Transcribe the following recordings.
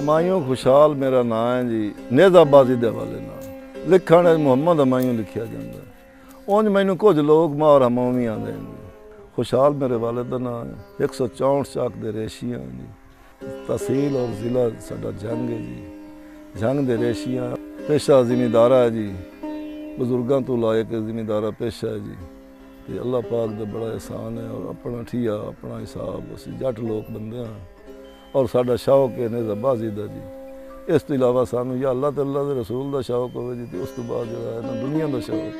हमायूं खुशहाल मेरा नाम है जी, नेज़ाबाजी के हवाले नाल लिखण मुहम्मद हमायूं लिखिया जाता है। उंज मैनू कुछ लोग मार हमावी आते हैं। खुशहाल मेरे वाले का नाम है। 164 चाक दे रेशियाँ जी। तहसील और ज़िला साडा जंग है जी। जंग दे रेशियाँ पेशा जिमीदारा है जी। बजुर्गों तो लायक जिमीदारा पेशा है जी। तो अल्लाह पाक का बड़ा एहसान है और अपना ठिया अपना हिसाब असी जट लोग बंदे हैं और साडा शौक है नेज़ाबाजी का जी। इस तो इलावा सानू या अल्लाह ते अल्लाह के रसूल का शौक हो जी। तो उस तो बाद जो है ना दुनिया का शौक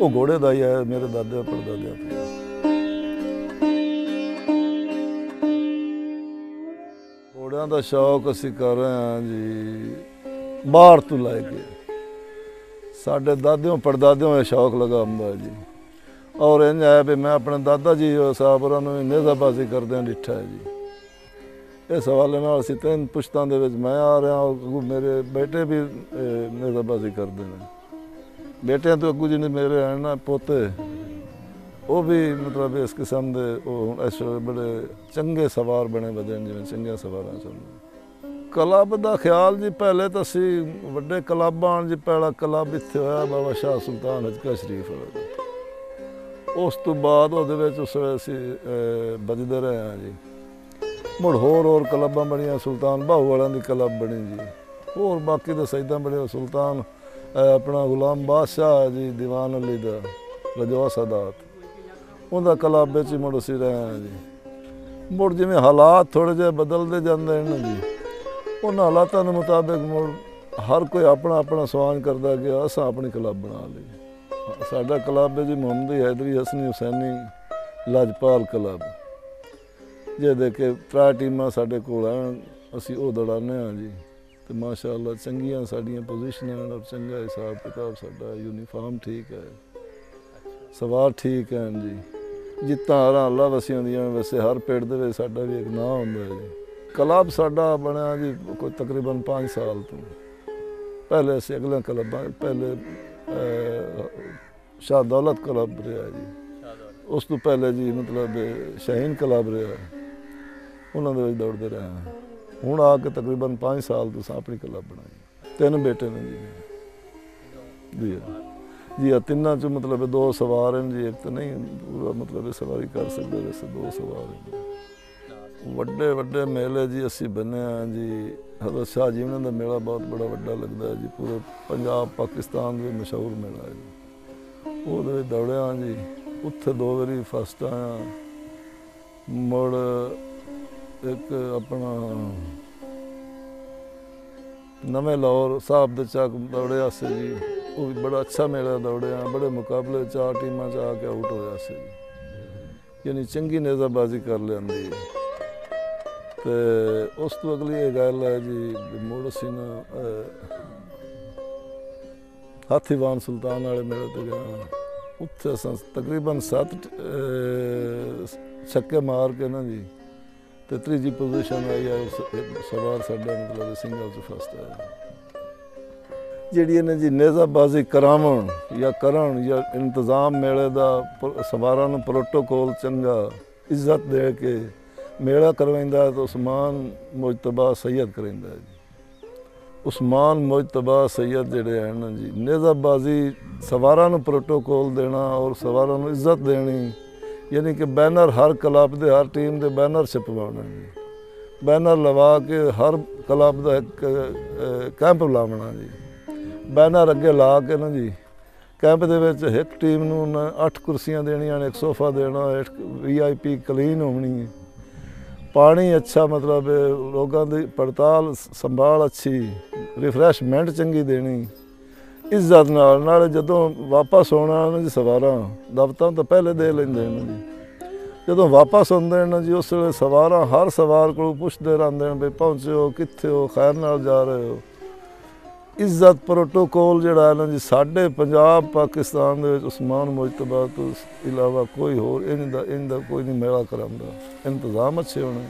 वो घोड़े का ही है मेरे दादे परदादे तो। घोड़िया का शौक असी कर रहे हैं जी बाहर तो लैके साढ़े दादियों परदादियों में शौक लगा हुआ है जी। और इंज है भी मैं अपने दादा जी साहब और नेज़ाबाजी करदे डिठा है जी। इस हवाले असी 3 पुश्तां दे विच मैं आ रहा और मेरे बेटे भी नेज़ाबाजी करते हैं। बेटियां तो अगू जिन्हें मेरे हैं ना पोते वो भी मतलब इस किस्म के इस बड़े चंगे सवार बने बदे जिवें चंगे सवार सन। क्लब का ख्याल जी पहले तो असी वड्डे क्लबां जी पहला क्लब इत्थे होया बाबा शाह सुल्तान हजका शरीफ वाला। उस तो बाद उस वेले असी बजदे रहे हैं जी। मुड़ होर क्लबां बनिया सुल्तान बाहू वालों की क्लब बनी जी। होर बाकी तो सईदा बने सुल्तान अपना गुलाम बादशाह जी दीवान अली दा रजवा सादात उनका क्लब ही मुड़ असी रहे हैं जी। मुड़ जिमें हालात थोड़े जे बदलते जाते हैं जी उन्होंने हालातों के मुताबिक मुड़ हर कोई अपना अपना सवान करता गया। असा अपनी क्लब बना ली। साडा क्लब है जी मुहम्मदी हैदरी हसनी हुसैनी लाजपाल क्लब जिहदे के 3 टीमां साडे कोल हैं असी वो दौड़ाने हाँ जी। तो माशाअल्लाह चंगियां साडियां पोजीशनां और चंगा हिसाब किताब साडा यूनीफॉर्म ठीक है सवार ठीक है जी। जित्तां हारां अल्लाह वसियां दियां वैसे हर पिंड दे विच साडा भी एक नाम हुंदा है जी। क्लब साडा बनया जी कोई तकरीबन 5 साल तो पहले असी अगले क्लब पहले शाह दौलत क्लब रहा जी। उस तो पहले जी मतलब शाहीन क्लब रहा उन्होंने दौड़ते रहे हैं। हूँ आके तकरीबन 5 साल तो अपनी क्लब बनाई। 3 बेटे ने जी जी 3 चो मतलब 2 सवार हैं जी। एक तो नहीं पूरा मतलब सवारी कर सकते वैसे 2 सवार हैं। वड्डे वड्डे मेले जी असी बने हैं जी। हज़रत शाह जीवन का मेला बहुत बड़ा वड्डा लगता है जी। पूरे पंजाब पाकिस्तान में मशहूर मेला है जी। वो दौड़िया जी उत्थे 2 बारी फस्ट आया। मुड़ एक अपना नवे लाहौर साहब दे चक दौड़िया से जी। वो भी बड़ा अच्छा मेला दौड़िया बड़े मुकाबले 4 टीमां च आके आउट होया से जी। यानी चंगी नेज़ाबाजी कर लियांदी है। तो उस तो अगली ये गल है जी मुड़ असी ना हाथीवान सुल्तान वाले मेले ते गए। उत्थे असां तकरीबन 7 छक्के मार के ना जी तो 3जी पोजीशन आई है। सवार साडा मतलब सिंगल च फस्ट आया। जिहड़ी इन्हें जी नेज़ाबाजी करावन या करन या इंतजाम मेले का सवारां नूं प्रोटोकॉल चंगा इज्जत दे के मेला करवाइंदा तो उस्मान मुजतबा सैयद कराइंदा जी। उस्मान मुजतबा सैयद जिहड़े हैं ना जी नेज़ाबाजी सवारां नूं प्रोटोकॉल देना और सवारां नूं इज्जत देनी यानी कि बैनर हर क्लब के हर टीम के बैनर छपवाना जी। बैनर लवा के हर क्लब का एक कैंप लावना जी। बैनर अगे ला के ना जी कैंप दे विच एक टीम नूं 8 कुर्सियां देनियां ने 1 सोफा देना एक VIP क्लीन होनी है। पानी अच्छा मतलब लोगों की पड़ताल संभाल अच्छी रिफ्रैशमेंट चंगी देनी इज्जत नाल जदों वापस होना जी सवारां दफ्तर तो पहले दे लेंदे ने जी। जदों वापस आउंदे ने जी उस वेले सवारां हर सवार को पुछदे रहंदे ने भी पहुंचे हो कित्थे हो खैर नाल जा रहे हो। इज्जत प्रोटोकॉल जिहड़ा है ना जी साडे पंजाब पाकिस्तान दे विच उस्मान मुजतबा तो इलावा कोई होर इंदा कोई नहीं मेला करांदा। इंतजाम अच्छे होने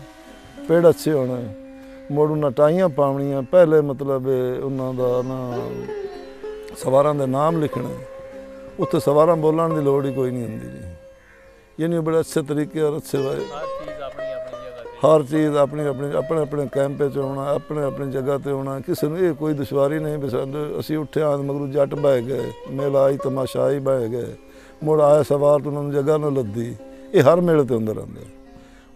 पेड़ अच्छे होने मुड़ उन्हां टाइयां पावणियां पहले मतलब उन्हां दा ना सवारां दे नाम लिखने उत्थे सवारां बोलण दी लोड़ ही कोई नहीं हुंदी जी। यानी बड़े अच्छे तरीके और अच्छे हर चीज़ अपनी अपनी अपने अपने कैंप च होना, अपने अपनी जगह पर होना, किसी ने ये कोई दुश्वारी नहीं भी असी उठे आए मगरू जट बह गए, मेला आई तमाशा आई बह गए, मुड़ आए सवार तो उन्होंने जगह न लद्दी। ये हर मेले के अंदर आंदा।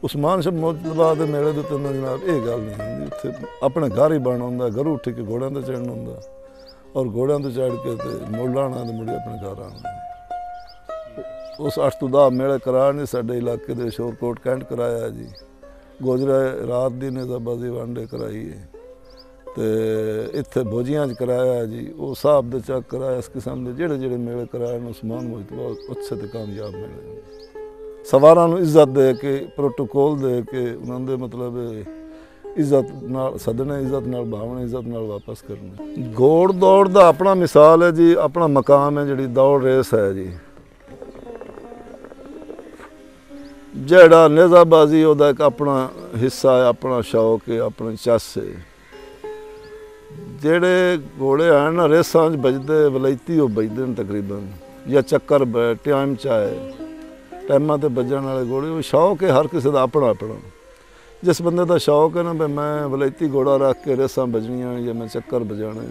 उस्मान शाह मुतलबा के मेले के उत्ते जनाब ये गल नहीं होंदी, उत्थे अपने घर ही बन होंदा, घर उठ के घोड़ियां ते चढ़न होंदा और घोड़ियां ते चढ़ के ते मुड़ आना ते मुड़े अपने घर आना। उस 8 तो 10 मेले करा नहीं साडे इलाके दे शोरकोट कैंट कराया जी, गोजरा रात दी नेज़ाबाजी वांडे कराई है, तो इत्थे भोजियां कराया जी, वो साहब दे चक कराया। इस किस्म के जेड़े जेड़े मेले कराए उस्मान मुजतबा अच्छे ते कामयाब मेले। सवारां नूं इज्जत दे के, प्रोटोकॉल दे के, उन्होंने मतलब इज्जत नाल सदने, इज्जत नाल भावने, इज्जत नाल वापस करने। घोड़ दौड़ दा अपना मिसाल है जी, अपना मकाम है, जिहड़ी दौड़ रेस है जी। जेड़ा नेज़ाबाजी उहदा एक अपना हिस्सा है, अपना शौक है, अपनी चस है। जेड़े घोड़े हैं ना रेसां च बजदे वलैती वो बजदे न तकरीबन, या चक्कर टाइम चाहे टाइमां ते बजण वाले घोड़े, वो शौक है हर किसी का अपना अपना। जिस बंदे का शौक है ना भी मैं वलैती घोड़ा रख के रेसां बजनियां या मैं चक्कर बजाने,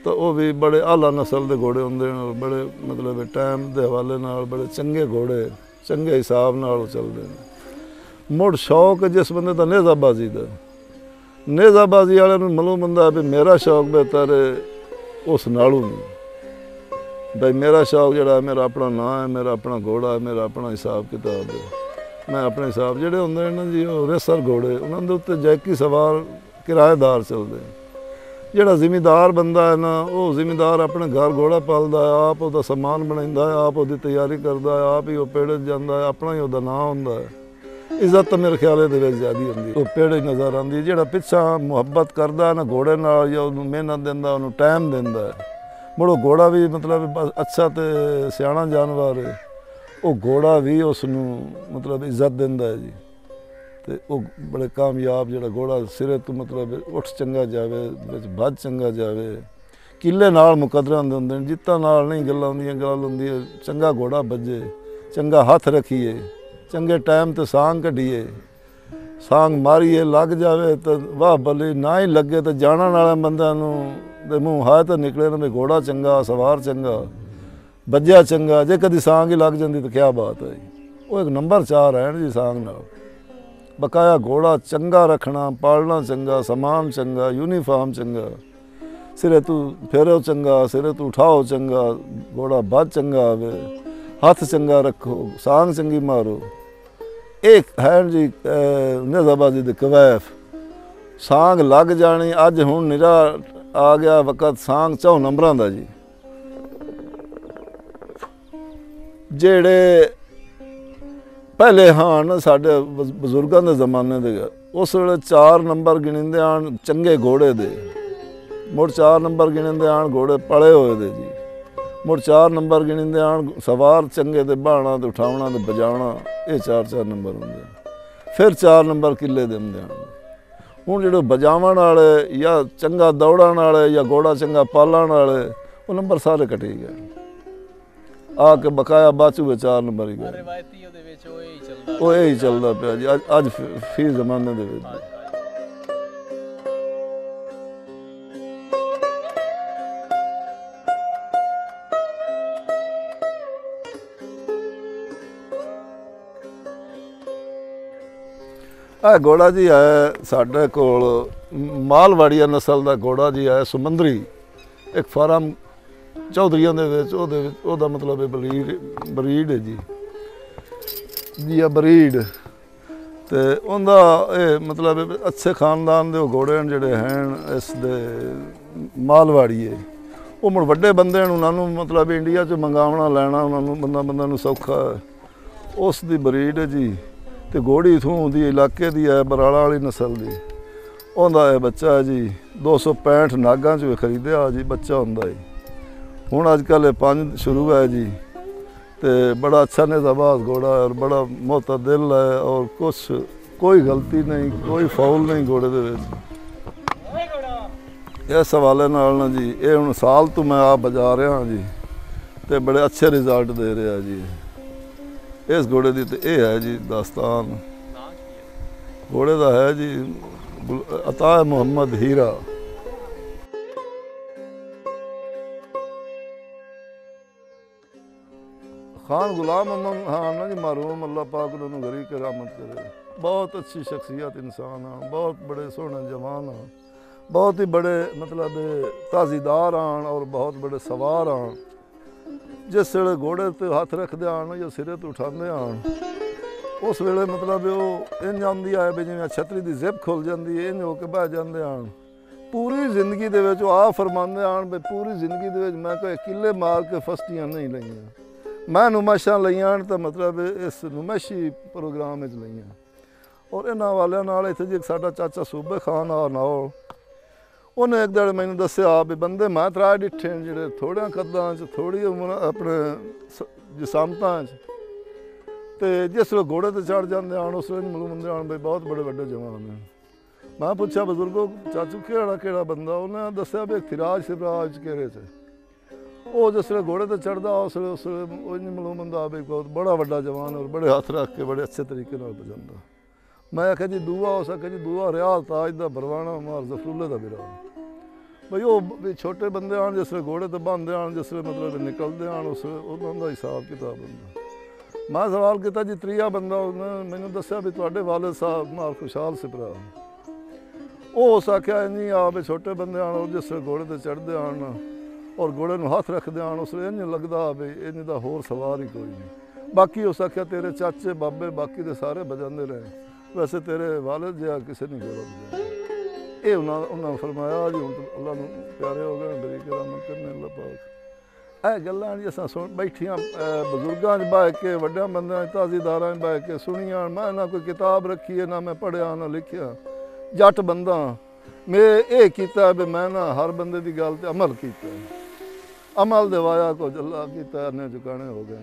तो वो भी बड़े आला नस्ल के घोड़े होंदे ने, बड़े मतलब टाइम के हवाले नाल बड़े चंगे घोड़े चंगे हिसाब नाल चलते हैं। मुड़ शौक जिस बंदे का नेज़ाबाजी का, नेज़ाबाजी वाले नूं मालूम हुंदा भी मेरा शौक बेहतर है उस नालों नहीं, भाई मेरा शौक जड़ा मेरा अपना नाम है, मेरा अपना घोड़ा है, मेरा अपना हिसाब किताब है। मैं अपने हिसाब जेड़े होंदे ने ना जी वो रेसर घोड़े, उन्होंने उत्ते जैकी सवार किराएदार चलते हैं। जेड़ा जिमीदार बंदा है ना, वो जिमीदार अपने घर घोड़ा पालदा है, आप उसदा समान बनाइंदा है, आप उसदी तैयारी करदा है, आप ही वो पेड़े जांदा है, अपना ही उसदा नाम हुंदा है। इज्जत तो मेरे ख्याल दे विच ज़्यादा हुंदी है, वो पेड़े नज़र आंदी। जेड़ा पिछा मुहब्बत करदा है ना घोड़े नाल, या उन्हें मेहनत दिंदा, उन्हें टाइम दिंदा है, मुड़ो घोड़ा भी मतलब अच्छा तो सियाणा जानवर है, वो घोड़ा भी उसनूं मतलब इज्जत दिंदा है जी। तो वो बड़े कामयाब जड़ा घोड़ा सिरे तो मतलब उठ चंगा जावे, भज चंगा जावे, किले नाल मुकदरे होंदे होंदे, जित्ता नाल नहीं गल्लां होंदियां, गल होंदी है चंगा घोड़ा बजे, चंगा हथ रखिए, चंगे टाइम ते सांग कढीए, सांग मारीए लग जावे तो वाह भली, ना ही लगे तो जाणन वाले बंदिआं नूं दे मूँह हाय तो निकले ना भी घोड़ा चंगा, सवार चंगा, बज्या चंगा। जे कदी सांग ही लग जाती तो क्या बात है, वो एक नंबर 4 है जी सांग नाल। बकाया घोड़ा चंगा रखना, पालना चंगा, समान चंगा, यूनीफॉर्म चंगा, सिरे तू फेरो चंगा, सिरे तू उठाओ चंगा, घोड़ा बज चंगा आवे, हथ चंगा रखो, सांग चंगी मारो। एक है जी नेज़ाबाजी दे कवैफ, सांग लग जानी। अज हुण निरा आ गया वक़्त सांग 4 नंबरां दा जी। जेड़े पहले हाँ ना साढ़े बजुर्गों के जमाने दे उस वे 4 नंबर गिणिंदे आन चंगे घोड़े दे, मुड़ 4 नंबर गिणिंदे आन घोड़े पले होए दे जी, मुड़ 4 नंबर गिणिंदे आन सवार चंगे ते बहाना ते उठावना ते बजावना, ये 4 नंबर होंदे। फिर 4 नंबर किले दे होंदे आन। हुण जेड़े बजावन वाले या चंगा दौड़न वाले या घोड़ा चंगा पालन वाले, वो नंबर सारे कटी गए, आके बकाया बाचू 4 नंबर ही गए। वो यही चलता पाया जी अज फी जमाने दे विच। घोड़ा जी है साढ़े कोल मालवाड़िया नस्ल का घोड़ा जी है, सुमंदरी एक फार्म चौधरिया मतलब बरीड है जी बरीड। तो उनका मतलब अच्छे खानदान के घोड़े जोड़े हैं इस दे मालवाड़ीए, वो मुड़ वड्डे बंदे उन्होंने मतलब इंडिया च मंगावना लैना उन्होंने बंदा सौखा है, उस दी बरीड है जी। तो घोड़ी इथों दी इलाके दी है, बराड़ा वाली नस्ल दी। उनका है बच्चा है जी 265 नागां च खरीदया जी, बच्चा होंदा है। हुण अजकल 5 शुरू है जी। तो बड़ा अच्छा नेज़ाबाज घोड़ा है और बड़ा मोतदिल है, और कुछ कोई गलती नहीं, कोई फाउल नहीं घोड़े दे विच। इस हवाले नाल ना जी ये हुण साल तो मैं आप बजा रहा जी, तो बड़े अच्छे रिजल्ट दे रहा जी। इस घोड़े की तो यह है जी दास्तान। घोड़े का है जी अता मुहम्मद हीरा। खान गुलाम अहमद खान ना जी मरहूम अल्लाह पाक उन्होंने गरीब के रहमत करे। बहुत अच्छी शख्सियत इंसान है, बहुत बड़े सोहने जवान हैं, बहुत ही बड़े मतलब ताजीदार आन और बहुत बड़े सवार आन। जिस वे घोड़े ते हथ रखते आन या सिरे तो उठाते आन उस वेले मतलब वो इंज आती है भी जिवें छतरी की जिप खुल जाती है, इंज होके बह जाते आन। पूरी जिंदगी दे विच आ फरमाते आन भी पूरी जिंदगी दे विच मैं कोई किले मार के फस्टियां नहीं लईयां, मैं नुमाइशां लईयां तो मतलब इस नुमाइशी प्रोग्राम में लईयां। और इन्हां वालियां नाल इत्थे जी साडा चाचा सूबे खान आ नाल उन्हें एक दिन मैनूं दस्सिया भी बंदे मैं त्राए डिठे जिहड़े थोड़ियां कद्दां च थोड़ी उमर अपने जिसामतां च ते जिस वे घोड़े ते चढ़ जाते आन उस वेले मलूमदे आन बई बहुत बड़े बड़े जवान हैं। मैं पुछया बजुर्गो चाचू केड़ा बंदा, उन्हें दस्सिया भी थिराज शिवराज घेरे च वो जिसले घोड़े ते चढ़दा उस मालूम होंदा भी बहुत बड़ा वड्डा जवान और बड़े हथ रख के बड़े अच्छे तरीके नाल बजांदा। मैं आख्या जी दूआ हो सके जी दूआ रियाज ताज दा बरवाना मार जफरूले दा बिरा बई वो भी छोटे बंदे आन जिसले घोड़े ते बंदे आन जिसले मतलब निकलते आन उस उन्होंने हिसाब किताब होंदा। मैं सवाल किया जी त्रीया बंदा उन्हें मैनूं दस्सिया भी तुहाडे वालिद साहब मार खुशहाल से भरा वो उस आख्या नहीं आ भी छोटे बंदे आन और जिसले घोड़े ते चढ़ते आन और घोड़े नूं हथ रखते आन उसले इंज लगदा भी इंज दा होर सवार ही कोई नहीं। बाकी उस आख्या तेरे चाचे बाबे बाकी दे सारे बजांदे रहे, वैसे तेरे वालिद जिहा किसी नहीं घोड़ा बजाया। ये उन्होंने फरमाया जी हुण अल्लाह नूं प्यारे हो गए बरी के रहमत करने अल्लाह पाक। ਇਹ ਗੱਲਾਂ ਜੀ ਅਸਾਂ ਸੁਣ ਬੈਠੀਆਂ ਬਜ਼ੁਰਗਾਂ 'ਚ ਬਹਿ ਕੇ ਵੱਡਿਆਂ ਬੰਦਿਆਂ 'ਚ ਤਾਜ਼ੀਦਾਰਾਂ 'ਚ ਬਹਿ ਕੇ ਸੁਣੀਆਂ। ਮੈਂ ਨਾ ਕੋਈ ਕਿਤਾਬ ਰੱਖੀ ਹੈ ਨਾ ਮੈਂ ਪੜ੍ਹਿਆ ਨਾ ਲਿਖਿਆ, ਜੱਟ ਬੰਦਾ ਮੈਂ ਇਹ ਕੀਤਾ ਵੀ ਮੈਂ ਨਾ ਹਰ ਬੰਦੇ ਦੀ ਗੱਲ ਤੇ ਅਮਲ ਕੀਤਾ, ਅਮਲ ਦੇ ਵਾਇਆ ਕੋ ਜੱਲਾ ਕੀਤਾ ਨੇ ਚੁਕਾਣੇ ਹੋ ਗਏ।